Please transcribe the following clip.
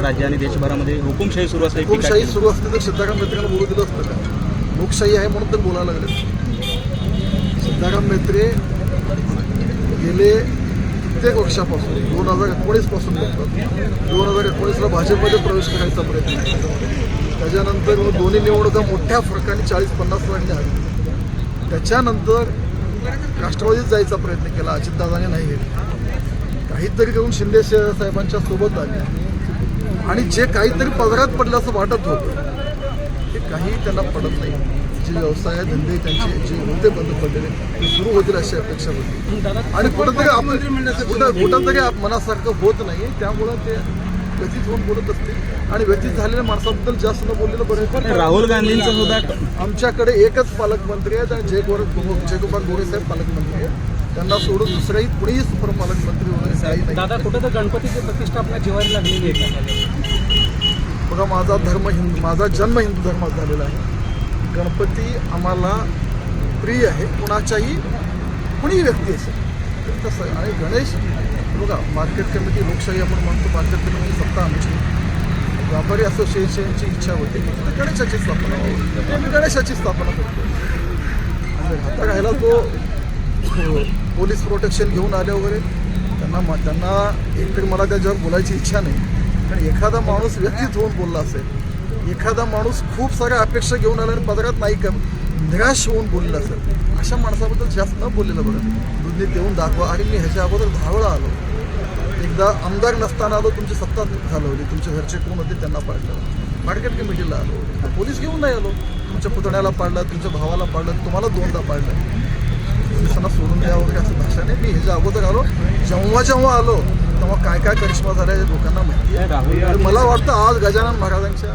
राज्य आणि देशभरामध्ये हुकुमशाही सुरू असते. हुकुमशाही सुरू असते तर सिद्धाराम म्हेत्रेंना बोलू दिलं असतं का? लोकशाही आहे म्हणून तर बोलायला लागले. सिद्धाराम म्हेत्रे गेले कित्येक वर्षापासून 2019 पासून बघतात. 2019ला भाजपमध्ये प्रवेश करायचा प्रयत्न केला. त्याच्यानंतर दोन्ही निवडणुका मोठ्या फरकाने 40-50 लाखने हरली. त्याच्यानंतर राष्ट्रवादीत जायचा प्रयत्न केला, अजितदादाने नाही केला. काहीतरी करून शिंदे साहेबांच्या सोबत आले आणि जे काहीतरी पदरात पडलं असं वाटत होतं ते काही त्यांना पडत नाही. जे व्यवसाय धंदे त्यांचे जे होते बंद पडलेले ते सुरू होतील अशी अपेक्षा होती आणि कुठं तरी मनासारखं होत नाही. त्यामुळं ते व्यतीत होऊन बोलत असते आणि व्यतीत झालेल्या माणसाबद्दल जास्त न बोललेलं बरं. राहुल गांधींचं सुद्धा आमच्याकडे एकच पालकमंत्री आहेत आणि जयगोपाल गोरे साहेब पालकमंत्री आहेत. त्यांना सोडून दुसराही कुणीही पालकमंत्री वगैरे काही नाही. दादा कुठं तर गणपतीची प्रतिष्ठापना जिवारी लागलेली आहे. बघा, माझा जन्म हिंदू धर्मात झालेला आहे. गणपती आम्हाला प्रिय आहे, कुणाच्याही कुणीही व्यक्ती असेल तर तसं आहे. आणि गणेश बघा, मार्केट कमिटी लोकशाही आपण म्हणतो, मार्केट कमिटी सत्ता आमची. व्यापारी असोसिएशनची इच्छा होती की तिथे गणेशाची स्थापना व्हावी, आम्ही गणेशाची स्थापना करतो. आणि आता राहिला तो पोलीस प्रोटेक्शन घेऊन आले वगैरे त्यांना एकतरी मला त्याच्यावर बोलायची इच्छा नाही. पण एखादा माणूस व्यतीत होऊन बोलला असेल, एखादा माणूस खूप साऱ्या अपेक्षा घेऊन आला आणि पदरात नाही का निराश होऊन बोललेला असेल, अशा माणसाबद्दल जास्त न बोललेलं बरं. दुधनी देऊन दाखवा. आणि मी ह्याच्या अगोदर 10 वेळा आलो. एकदा आमदार नसताना आलो, तुमची सत्ता घालवली, तुमचे घरचे कोण होते त्यांना पाडलं. मार्केट कमिटीला आलो, पोलीस घेऊन नाही आलो. तुमच्या पुतण्याला पाडलं, तुमच्या भावाला पाडलं, तुम्हाला 2दा पाडलं. पोलिसांना सोडून द्या वगैरे असं भाषा नाही. मी ह्याच्या अगोदर आलो, जेव्हा आलो तेव्हा काय काय करिश्मा झाला हे लोकांना माहिती आहे. मला वाटतं आज गजानन महाराजांच्या